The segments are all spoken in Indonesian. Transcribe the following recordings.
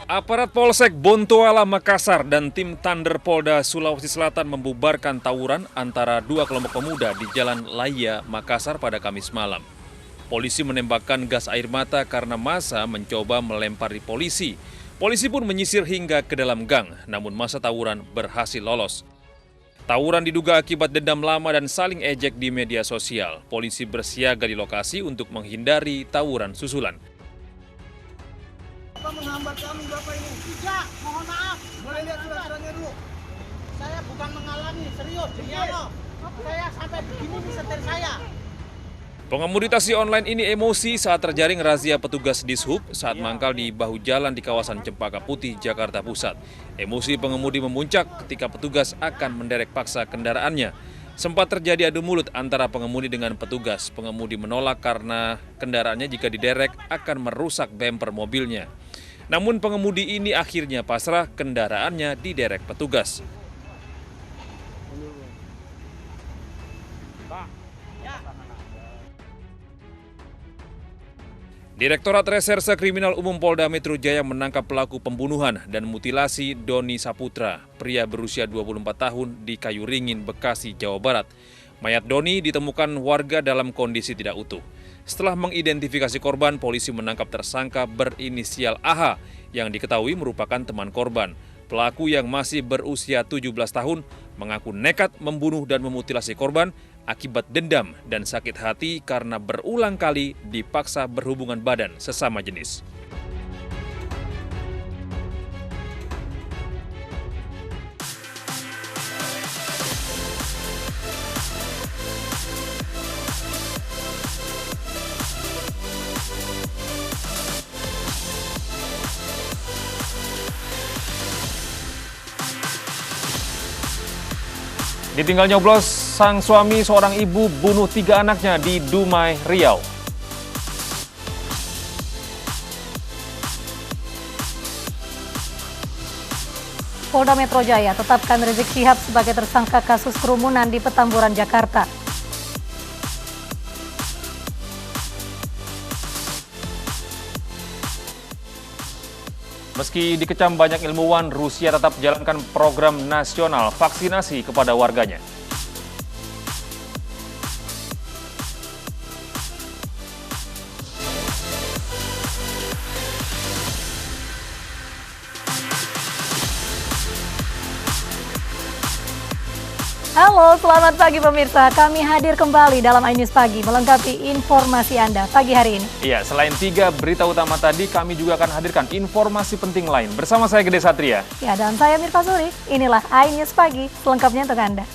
Aparat Polsek Bontoala Makassar dan tim Thunder Polda Sulawesi Selatan membubarkan tawuran antara dua kelompok pemuda di Jalan Laya, Makassar pada Kamis malam. Polisi menembakkan gas air mata karena massa mencoba melempari polisi. Polisi pun menyisir hingga ke dalam gang, namun massa tawuran berhasil lolos. Tawuran diduga akibat dendam lama dan saling ejek di media sosial. Polisi bersiaga di lokasi untuk menghindari tawuran susulan. Bapak menghambat kami, Bapak ini. Tidak, mohon maaf. Boleh lihat surat-suratnya dulu. Saya bukan menghalangi, serius. Saya sampai begini disetir saya. Pengemudi taksi online ini emosi saat terjaring razia petugas Dishub saat mangkal di bahu jalan di kawasan Cempaka Putih, Jakarta Pusat. Emosi pengemudi memuncak ketika petugas akan menderek paksa kendaraannya. Sempat terjadi adu mulut antara pengemudi dengan petugas. Pengemudi menolak karena kendaraannya jika diderek akan merusak bemper mobilnya. Namun pengemudi ini akhirnya pasrah, kendaraannya diderek petugas. Direktorat Reserse Kriminal Umum Polda Metro Jaya menangkap pelaku pembunuhan dan mutilasi Doni Saputra, pria berusia 24 tahun di Kayu Ringin, Bekasi, Jawa Barat. Mayat Doni ditemukan warga dalam kondisi tidak utuh. Setelah mengidentifikasi korban, polisi menangkap tersangka berinisial AH yang diketahui merupakan teman korban. Pelaku yang masih berusia 17 tahun mengaku nekat membunuh dan memutilasi korban akibat dendam dan sakit hati karena berulang kali dipaksa berhubungan badan sesama jenis. Ditinggal nyoblos, sang suami seorang ibu bunuh 3 anaknya di Dumai, Riau. Polda Metro Jaya tetapkan Rizik Syihab sebagai tersangka kasus kerumunan di Petamburan, Jakarta. Meski dikecam banyak ilmuwan, Rusia tetap jalankan program nasional vaksinasi kepada warganya. Halo, selamat pagi pemirsa. Kami hadir kembali dalam iNews Pagi melengkapi informasi Anda pagi hari ini. Iya, selain 3 berita utama tadi, kami juga akan hadirkan informasi penting lain. Bersama saya Gede Satria. Ya, dan saya Mirka Suri. Inilah iNews Pagi, selengkapnya untuk Anda.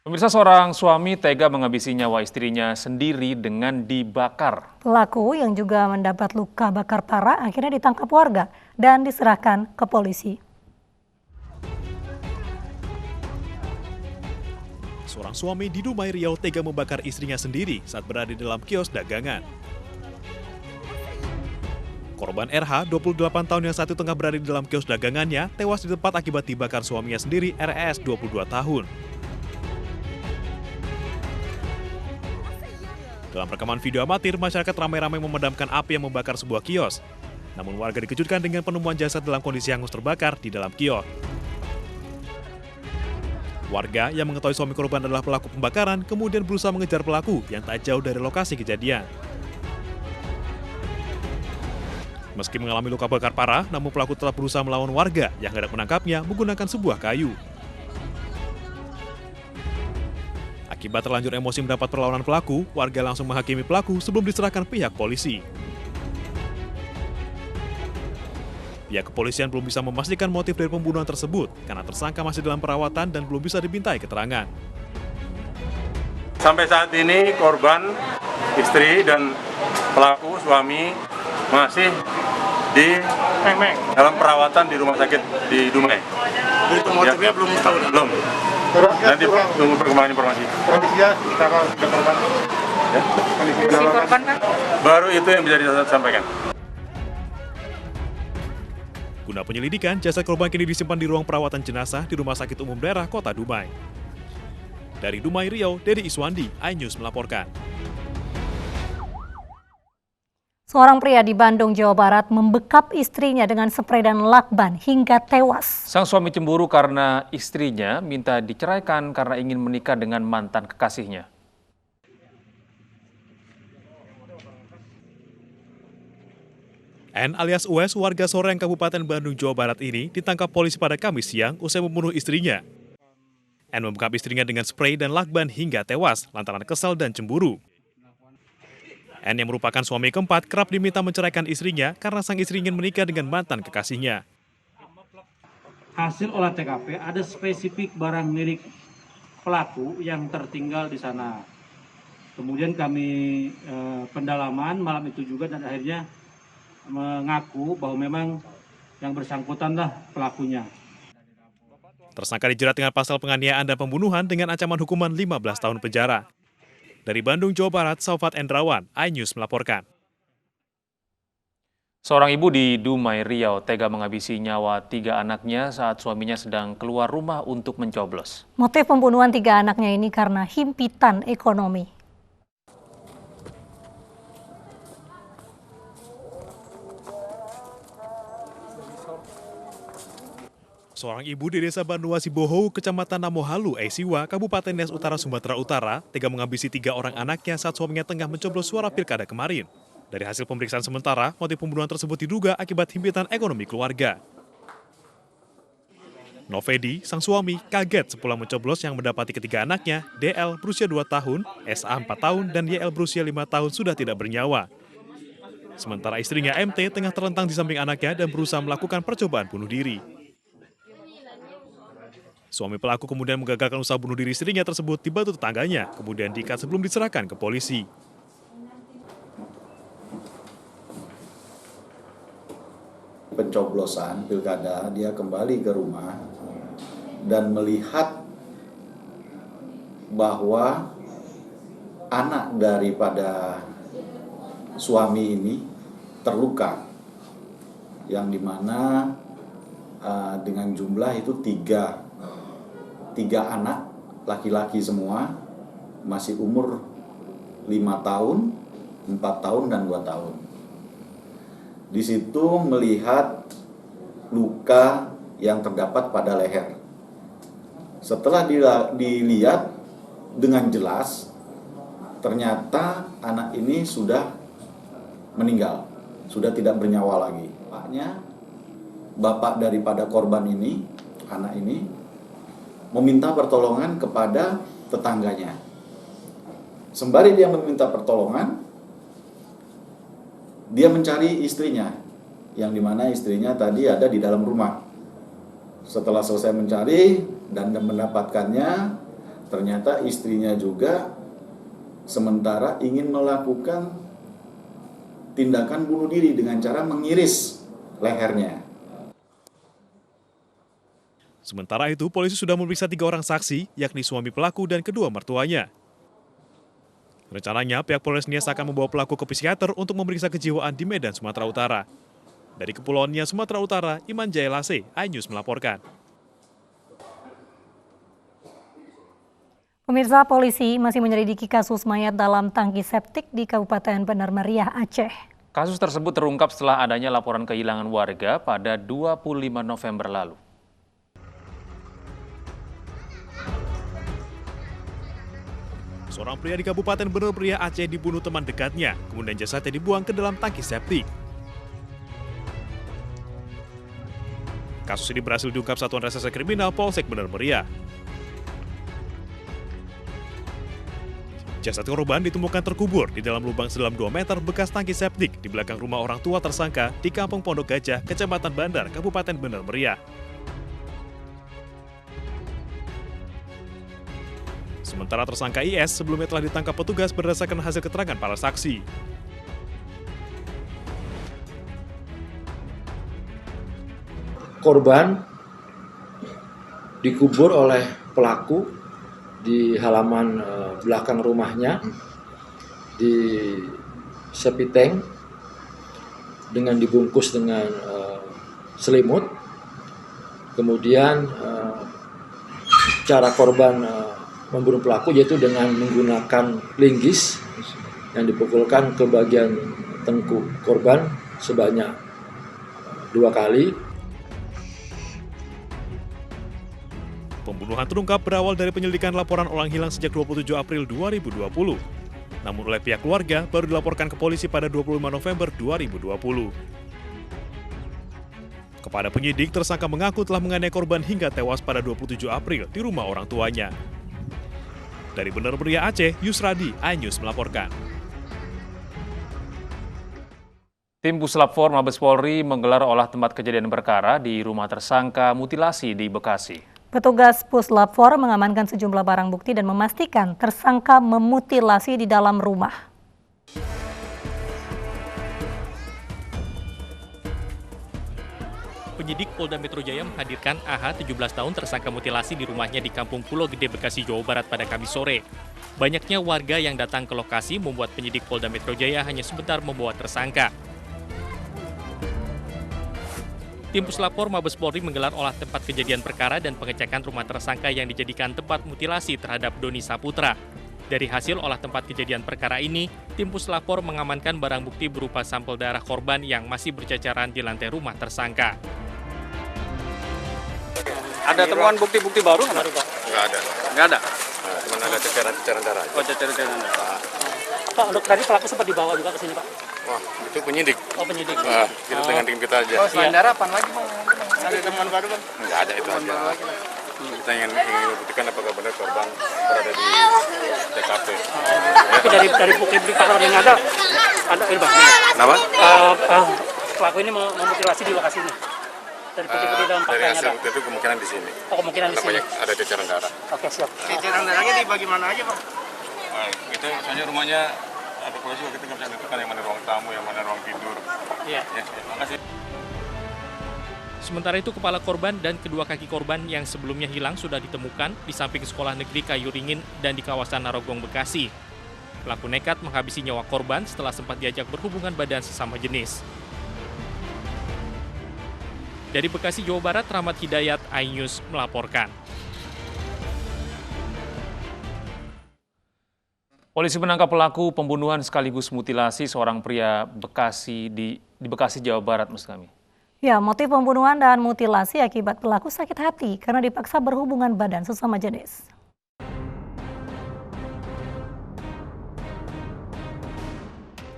Pemirsa, seorang suami tega menghabisi nyawa istrinya sendiri dengan dibakar. Pelaku yang juga mendapat luka bakar parah akhirnya ditangkap warga dan diserahkan ke polisi. Seorang suami di Dumai, Riau tega membakar istrinya sendiri saat berada di dalam kios dagangan. Korban RH, 28 tahun yang saat itu tengah berada di dalam kios dagangannya, tewas di tempat akibat dibakar suaminya sendiri, RS, 22 tahun. Dalam rekaman video amatir, masyarakat ramai-ramai memadamkan api yang membakar sebuah kios. Namun warga dikejutkan dengan penemuan jasad dalam kondisi hangus terbakar di dalam kios. Warga yang mengetahui suami korban adalah pelaku pembakaran kemudian berusaha mengejar pelaku yang tak jauh dari lokasi kejadian. Meski mengalami luka bakar parah, namun pelaku tetap berusaha melawan warga yang hendak menangkapnya menggunakan sebuah kayu. Akibat terlanjur emosi mendapat perlawanan pelaku, warga langsung menghakimi pelaku sebelum diserahkan pihak polisi. Pihak kepolisian belum bisa memastikan motif dari pembunuhan tersebut karena tersangka masih dalam perawatan dan belum bisa dimintai keterangan. Sampai saat ini korban, istri dan pelaku suami masih di dalam perawatan di rumah sakit di Dumai. Itu motifnya belum tahu. Belum. Nanti tunggu perkembangan informasi. Kondisinya secara korban. Ya? Kondisi korban kan? Baru itu yang bisa disampaikan. Guna penyelidikan, jasad korban kini disimpan di ruang perawatan jenazah di Rumah Sakit Umum Daerah Kota Dumai. Dari Dumai, Riau, Dedi Iswandi, iNews melaporkan. Seorang pria di Bandung, Jawa Barat membekap istrinya dengan spray dan lakban hingga tewas. Sang suami cemburu karena istrinya minta diceraikan karena ingin menikah dengan mantan kekasihnya. N alias US, warga Soreng, Kabupaten Bandung, Jawa Barat ini ditangkap polisi pada Kamis siang usai membunuh istrinya. N membekap istrinya dengan spray dan lakban hingga tewas lantaran kesal dan cemburu. N yang merupakan suami keempat kerap diminta menceraikan istrinya karena sang istri ingin menikah dengan mantan kekasihnya. Hasil olah TKP ada spesifik barang milik pelaku yang tertinggal di sana. Kemudian kami pendalaman malam itu juga dan akhirnya mengaku bahwa memang yang bersangkutanlah pelakunya. Tersangka dijerat dengan pasal penganiayaan dan pembunuhan dengan ancaman hukuman 15 tahun penjara. Dari Bandung, Jawa Barat, Saufat Endrawan, iNews melaporkan. Seorang ibu di Dumai, Riau tega menghabisi nyawa 3 anaknya saat suaminya sedang keluar rumah untuk mencoblos. Motif pembunuhan 3 anaknya ini karena himpitan ekonomi. Seorang ibu di desa Banua Sibohou, Kecamatan Namohalu, Aisiwa, Kabupaten Nias Utara, Sumatera Utara, tega menghabisi 3 orang anaknya saat suaminya tengah mencoblos suara pilkada kemarin. Dari hasil pemeriksaan sementara, motif pembunuhan tersebut diduga akibat himpitan ekonomi keluarga. Novedi, sang suami, kaget sepulang mencoblos yang mendapati ketiga anaknya, DL berusia 2 tahun, SA 4 tahun, dan YL berusia 5 tahun sudah tidak bernyawa. Sementara istrinya MT tengah terlentang di samping anaknya dan berusaha melakukan percobaan bunuh diri. Suami pelaku kemudian menggagalkan usaha bunuh diri istrinya tersebut dibantu tetangganya, kemudian diikat sebelum diserahkan ke polisi. Pencoblosan pilkada, dia kembali ke rumah dan melihat bahwa anak daripada suami ini terluka, yang dimana dengan jumlah itu tiga anak laki-laki semua, masih umur 5 tahun, 4 tahun, dan 2 tahun. Di situ melihat luka yang terdapat pada leher. Setelah dilihat dengan jelas, ternyata anak ini sudah meninggal, sudah tidak bernyawa lagi. Bapak daripada korban ini, anak ini, meminta pertolongan kepada tetangganya. Sembari dia meminta pertolongan, dia mencari istrinya, yang dimana istrinya tadi ada di dalam rumah. Setelah selesai mencari dan mendapatkannya, ternyata istrinya juga sementara ingin melakukan tindakan bunuh diri dengan cara mengiris lehernya. Sementara itu, polisi sudah memeriksa 3 orang saksi, yakni suami pelaku dan kedua mertuanya. Rencananya, pihak Polres Nias akan membawa pelaku ke psikiater untuk memeriksa kejiwaan di Medan, Sumatera Utara. Dari Kepulauan Nias, Sumatera Utara, Iman Jailase, iNews melaporkan. Pemirsa, polisi masih menyelidiki kasus mayat dalam tangki septik di Kabupaten Benar Meriah, Aceh. Kasus tersebut terungkap setelah adanya laporan kehilangan warga pada 25 November lalu. Seorang pria di Kabupaten Benar Meriah, Aceh dibunuh teman dekatnya, kemudian jasadnya dibuang ke dalam tangki septik. Kasus ini berhasil diungkap Satuan Reserse Kriminal Polsek Benar Meriah. Jasad korban ditemukan terkubur di dalam lubang sedalam 2 meter bekas tangki septik di belakang rumah orang tua tersangka di Kampung Pondok Gajah, Kecamatan Bandar, Kabupaten Benar Meriah. Sementara tersangka IS sebelumnya telah ditangkap petugas berdasarkan hasil keterangan para saksi. Korban dikubur oleh pelaku di halaman belakang rumahnya di septic tank dengan dibungkus dengan selimut. Kemudian cara korban membunuh pelaku yaitu dengan menggunakan linggis yang dipukulkan ke bagian tengkuk korban sebanyak 2 kali. Pembunuhan terungkap berawal dari penyelidikan laporan orang hilang sejak 27 April 2020. Namun oleh pihak keluarga baru dilaporkan ke polisi pada 25 November 2020. Kepada penyidik, tersangka mengaku telah menganiaya korban hingga tewas pada 27 April di rumah orang tuanya. Dari Bener Meriah Aceh, Yusradi, iNews melaporkan. Tim Puslap 4 Mabes Polri menggelar olah tempat kejadian perkara di rumah tersangka mutilasi di Bekasi. Petugas Puslap 4 mengamankan sejumlah barang bukti dan memastikan tersangka memutilasi di dalam rumah. Penyidik Polda Metro Jaya menghadirkan AH 17 tahun tersangka mutilasi di rumahnya di Kampung Pulau Gede, Bekasi, Jawa Barat pada Kamis sore. Banyaknya warga yang datang ke lokasi membuat penyidik Polda Metro Jaya hanya sebentar membawa tersangka. Tim Puslap 4 Mabes Polri menggelar olah tempat kejadian perkara dan pengecekan rumah tersangka yang dijadikan tempat mutilasi terhadap Doni Saputra. Dari hasil olah tempat kejadian perkara ini, tim Puslap 4 mengamankan barang bukti berupa sampel darah korban yang masih berceceran di lantai rumah tersangka. Ada temuan bukti-bukti baru nggak? Nggak ada. Nggak ada. Cuma ada ceceran darah. Oh, ceceran darah. Pak, untuk tadi pelaku sempat dibawa juga ke sini, Pak? Wah, itu penyidik. Oh, penyidik. Kita dengan tim kita aja. Oh, selain darah apa lagi, Bang? Ada temuan baru, Bang? Nggak ada, itu aja. Kita ingin membuktikan apakah benar korban berada di TKP. Tapi dari bukti perkara yang ada ini, Bang. Kenapa? Pelaku ini memutilasi di lokasi ini. Dari bukti-bukti dalam fakta Dari yang hasil ada. bukti itu kemungkinan di sini. Oh, kemungkinan di sini. Ada ceceran darah. Oke, siap. Ceceran darahnya di bagian mana aja, Bang? Nah, itu soalnya rumahnya ada polisi, kita nggak bisa menentukan yang mana ruang tamu, yang mana ruang tidur. Iya. Ya, terima kasih. Sementara itu, kepala korban dan kedua kaki korban yang sebelumnya hilang sudah ditemukan di samping sekolah negeri Kayu Ringin dan di kawasan Narogong, Bekasi. Pelaku nekat menghabisi nyawa korban setelah sempat diajak berhubungan badan sesama jenis. Dari Bekasi, Jawa Barat, Rahmat Hidayat, iNews melaporkan. Polisi menangkap pelaku pembunuhan sekaligus mutilasi seorang pria di Bekasi, Jawa Barat, maksud kami. Ya, motif pembunuhan dan mutilasi akibat pelaku sakit hati karena dipaksa berhubungan badan sesama jenis.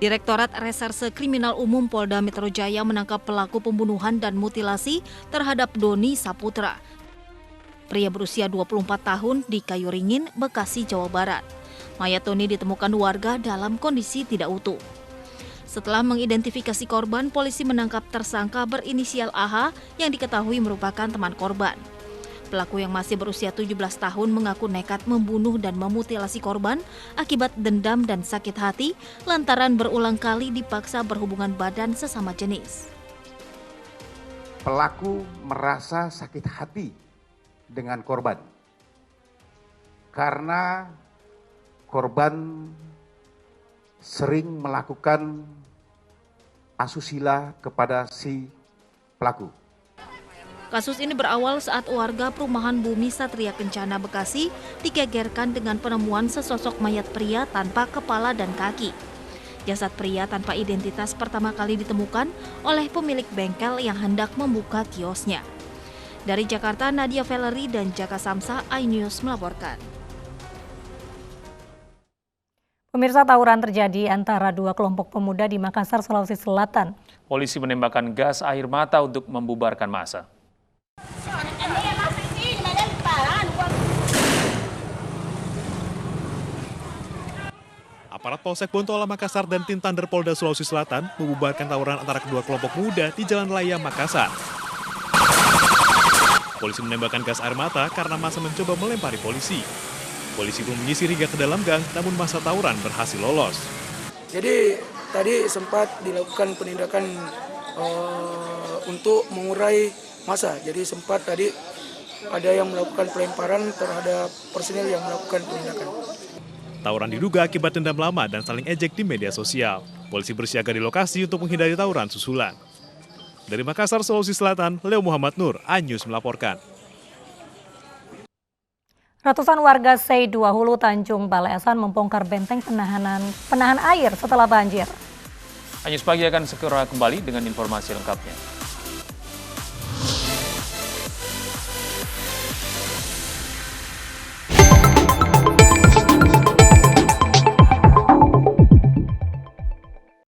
Direktorat Reserse Kriminal Umum Polda Metro Jaya menangkap pelaku pembunuhan dan mutilasi terhadap Doni Saputra, pria berusia 24 tahun di Kayu Ringin, Bekasi, Jawa Barat. Mayat Doni ditemukan warga dalam kondisi tidak utuh. Setelah mengidentifikasi korban, polisi menangkap tersangka berinisial AH yang diketahui merupakan teman korban. Pelaku yang masih berusia 17 tahun mengaku nekat membunuh dan memutilasi korban akibat dendam dan sakit hati lantaran berulang kali dipaksa berhubungan badan sesama jenis. Pelaku merasa sakit hati dengan korban karena korban sering melakukan asusila kepada si pelaku. Kasus ini berawal saat warga perumahan Bumi Satria Kencana, Bekasi digegerkan dengan penemuan sesosok mayat pria tanpa kepala dan kaki. Jasad pria tanpa identitas pertama kali ditemukan oleh pemilik bengkel yang hendak membuka kiosnya. Dari Jakarta, Nadia Valery dan Jaka Samsa, iNews melaporkan. Pemirsa, tawuran terjadi antara dua kelompok pemuda di Makassar, Sulawesi Selatan. Polisi menembakkan gas air mata untuk membubarkan massa. Aparat Polsek Bontoala Makassar dan tim Thunder Polda Sulawesi Selatan membubarkan tawuran antara kedua kelompok muda di Jalan Raya Makassar. Polisi menembakkan gas air mata karena massa mencoba melempari polisi. Polisi pun menyisir hingga ke dalam gang, namun massa tawuran berhasil lolos. Jadi tadi sempat dilakukan penindakan untuk mengurai massa. Jadi sempat tadi ada yang melakukan pelemparan terhadap personil yang melakukan penindakan. Tawuran diduga akibat dendam lama dan saling ejek di media sosial. Polisi bersiaga di lokasi untuk menghindari tawuran susulan. Dari Makassar, Sulawesi Selatan, Leo Muhammad Nur, iNews melaporkan. Ratusan warga C2 Hulu Tanjung Balai Asan membongkar benteng penahan air setelah banjir. Anyus Pagi akan segera kembali dengan informasi lengkapnya.